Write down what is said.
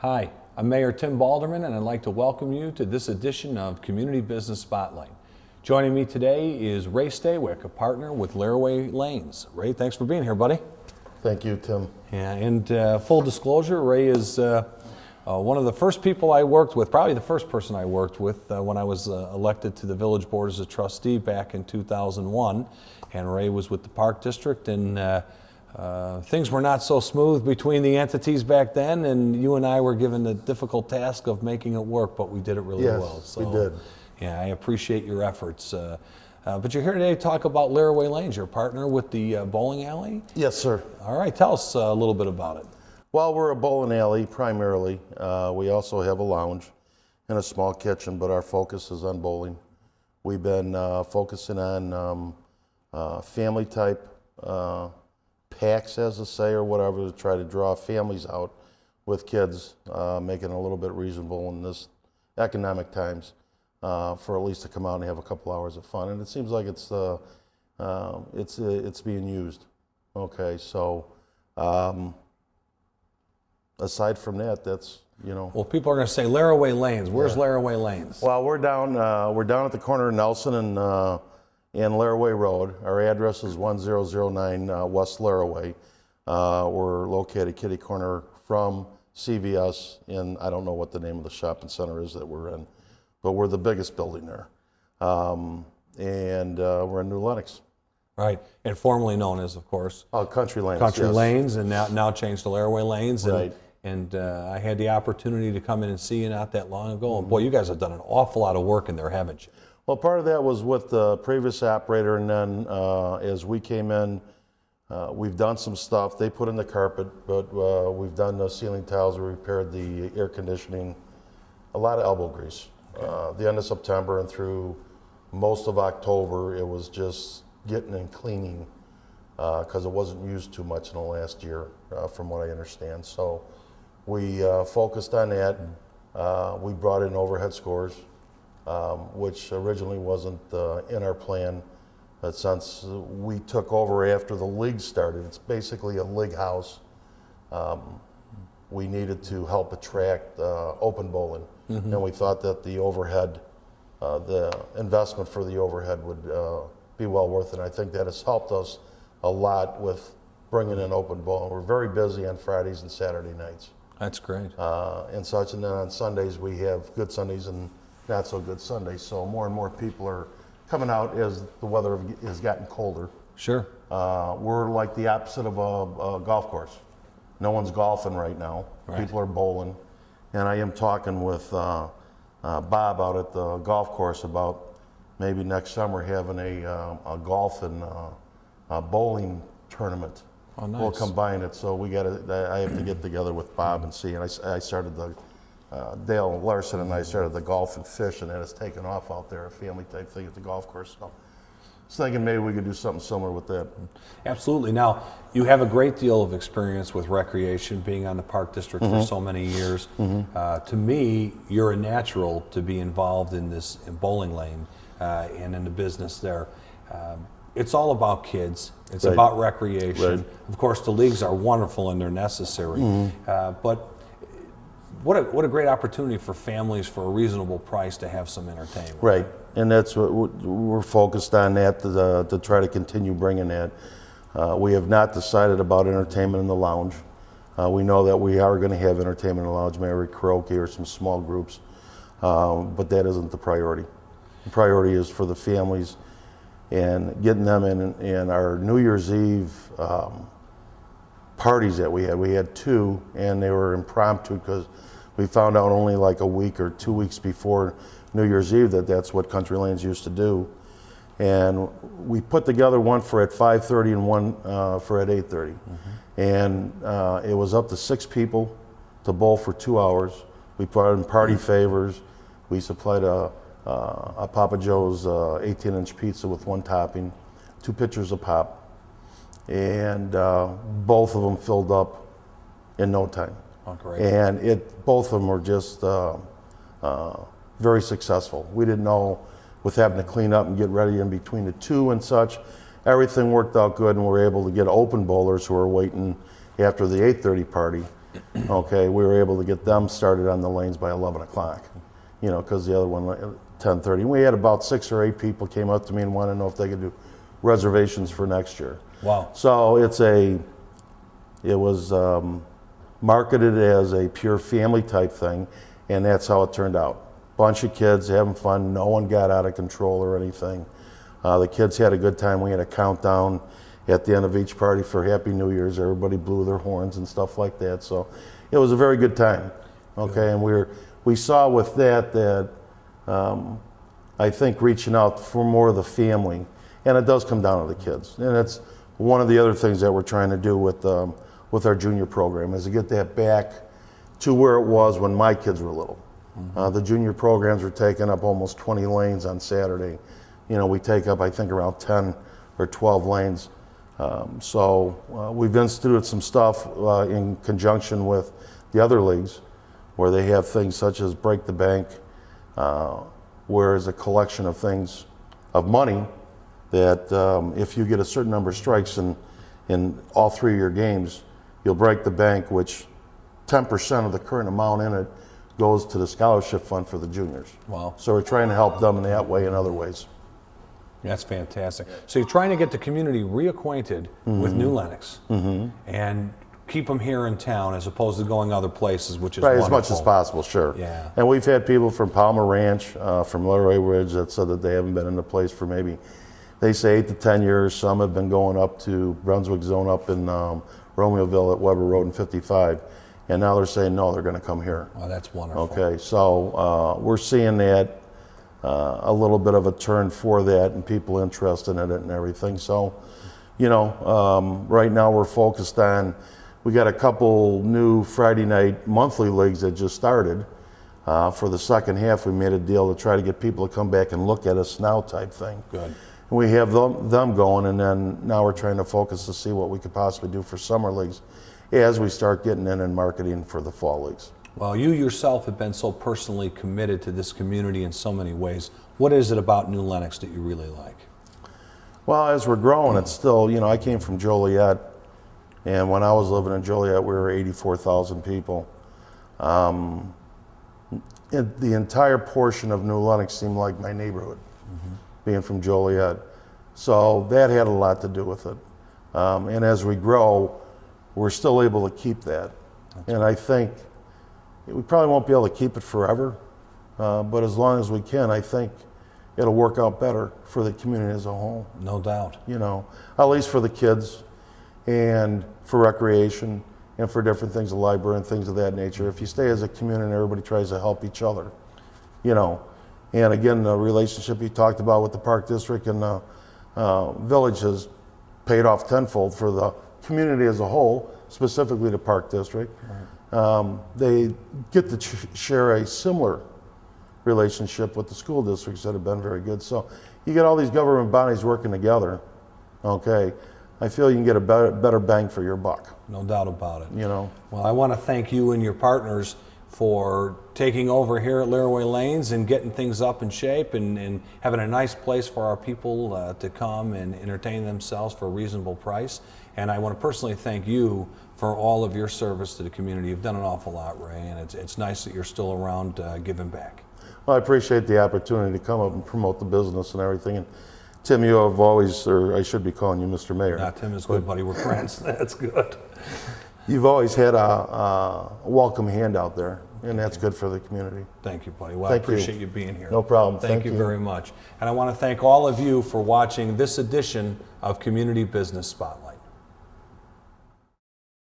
Hi, I'm Mayor Tim Baldermann, and I'd like to welcome you to this edition of Community Business Spotlight. Joining me today is Ray Staywick, a partner with Laraway Lanes. Ray, thanks for being here, buddy. Thank you, Tim. Yeah, and full disclosure, Ray is one of the first people I worked with, probably the first person I worked with when I was elected to the village board as a trustee back in 2001. And Ray was with the Park District, and things were not so smooth between the entities back then, and you and I were given the difficult task of making it work, but we did it really well. So, we did. Yeah, I appreciate your efforts. But you're here today to talk about Laraway Lanes, your partner with the bowling alley? Yes, sir. All right, tell us a little bit about it. Well, we're a bowling alley primarily. We also have a lounge and a small kitchen, but our focus is on bowling. We've been focusing on family type packs, as to say, or whatever, to try to draw families out with kids, making it a little bit reasonable in this economic times, for at least to come out and have a couple hours of fun. And it seems like it's being used. Okay, so aside from that, that's, you know. Well, people are going to say Laraway Lanes. Where's Laraway Lanes? Well, we're down at the corner of Nelson and Laraway Road. Our address is 1009 West Laraway. We're located kitty corner from CVS in, I don't know what the name of the shopping center is that we're in, but we're the biggest building there. And we're in New Lenox. Right, and formerly known as, of course, Country Lanes. Country yes. Lanes, and now changed to Laraway Lanes. And, Right. And I had the opportunity to come in and see you not that long ago. And boy, you guys have done an awful lot of work in there, haven't you? Well, part of that was with the previous operator, and then as we came in, we've done some stuff. They put in the carpet, but we've done the ceiling tiles, we repaired the air conditioning, a lot of elbow grease. The end of September and through most of October, it was just getting and cleaning because it wasn't used too much in the last year, from what I understand. So we focused on that. We brought in overhead scores, which originally wasn't in our plan. But since we took over after the league started, it's basically a league house. We needed to help attract open bowling. Mm-hmm. And we thought that the overhead, the investment for the overhead would be well worth it. And I think that has helped us a lot with bringing in open bowling. We're very busy on Fridays and Saturday nights. That's great. And such, and then on Sundays we have good Sundays and not so good Sundays. So more and more people are coming out as the weather has gotten colder. Sure. We're like the opposite of a golf course. No one's golfing right now. Right. People are bowling. And I am talking with Bob out at the golf course about maybe next summer having a golf and bowling tournament. Oh, nice. We'll combine it. So I have to get together with Bob and see. And I started Dale Larson and I started the golf and fish, and that has taken off out there, a family type thing at the golf course. So I was thinking maybe we could do something similar with that. Absolutely. Now, you have a great deal of experience with recreation, being on the Park District for so many years. Mm-hmm. To me, you're a natural to be involved in this bowling lane and in the business there. It's all about kids. It's Right. about recreation. Right. Of course, the leagues are wonderful and they're necessary. Mm-hmm. But what a great opportunity for families for a reasonable price to have some entertainment. Right, and that's what we're focused on, that to try to continue bringing that. We have not decided about entertainment in the lounge. We know that we are going to have entertainment in the lounge, maybe karaoke or some small groups, but that isn't the priority. The priority is for the families and getting them in. And our New Year's Eve parties that we had two, and they were impromptu because we found out only like a week or 2 weeks before New Year's Eve that that's what Country Lanes used to do. And we put together one for at 5:30 and one for at 8:30. Mm-hmm. And it was up to 6 people to bowl for 2 hours. We put in party favors. We supplied a Papa Joe's 18-inch pizza with 1 topping, 2 pitchers of pop. And both of them filled up in no time. Oh, great. And both of them were just very successful. We didn't know, with having to clean up and get ready in between the two and such, everything worked out good, and we were able to get open bowlers who were waiting after the 8:30 party Okay, we were able to get them started on the lanes by 11 o'clock, because the other one, 10:30. We had about 6 or 8 people came up to me and wanted to know if they could do reservations for next year. Wow. So it was marketed as a pure family type thing, and that's how it turned out. Bunch of kids having fun. No one got out of control or anything. The kids had a good time. We had a countdown at the end of each party for Happy New Year's. Everybody blew their horns and stuff like that. So it was a very good time. Okay, and we saw with that I think reaching out for more of the family, and it does come down to the kids, and it's one of the other things that we're trying to do with our junior program is to get that back to where it was when my kids were little. The junior programs were taking up almost 20 lanes on Saturday. We take up, I think, around 10 or 12 lanes. So we've instituted some stuff in conjunction with the other leagues where they have things such as Break the Bank, where is a collection of things, of money, that if you get a certain number of strikes in all 3 of your games, you'll break the bank, which 10% of the current amount in it goes to the scholarship fund for the juniors. Wow. So we're trying to help them in that way and other ways. That's fantastic. So you're trying to get the community reacquainted with New Lenox and keep them here in town as opposed to going other places, which is Right, wonderful. as much as possible, sure. Yeah. And we've had people from Palmer Ranch, from Laraway Ridge, that said that they haven't been in the place for maybe, they say 8 to 10 years. Some have been going up to Brunswick Zone up in Romeoville at Weber Road and 55. And now they're saying, no, they're going to come here. Oh, that's wonderful. Okay, so we're seeing that a little bit of a turn for that and people interested in it and everything. So, right now we're focused on, we got a couple new Friday night monthly leagues that just started. For the second half, we made a deal to try to get people to come back and look at us now type thing. Good. And we have them going, and then now we're trying to focus to see what we could possibly do for summer leagues as we start getting in and marketing for the fall leagues. Well, you yourself have been so personally committed to this community in so many ways. What is it about New Lenox that you really like? Well, as we're growing, it's still, I came from Joliet, and when I was living in Joliet, we were 84,000 people. The entire portion of New Lenox seemed like my neighborhood, being from Joliet. So that had a lot to do with it. And as we grow, we're still able to keep that. And I think we probably won't be able to keep it forever, but as long as we can, I think it'll work out better for the community as a whole. No doubt. At least for the kids and for recreation and for different things, the library and things of that nature. If you stay as a community and everybody tries to help each other, And again, the relationship you talked about with the Park District and the village has paid off tenfold for the community as a whole, specifically the Park District. Right. They get to share a similar relationship with the school districts that have been very good. So you get all these government bodies working together, okay, I feel you can get a better bang for your buck. No doubt about it. Well, I want to thank you and your partners for taking over here at Laraway Lanes and getting things up in shape and having a nice place for our people to come and entertain themselves for a reasonable price. And I want to personally thank you for all of your service to the community. You've done an awful lot, Ray, and it's nice that you're still around giving back. Well, I appreciate the opportunity to come up and promote the business and everything. And Tim, you have always, or I should be calling you Mr. Mayor. Nah, Tim is good, buddy. We're friends. That's good. You've always had a welcome hand out there, and that's good for the community. Thank you, buddy. Well, I appreciate you being here. No problem. Thank you very much. And I want to thank all of you for watching this edition of Community Business Spotlight.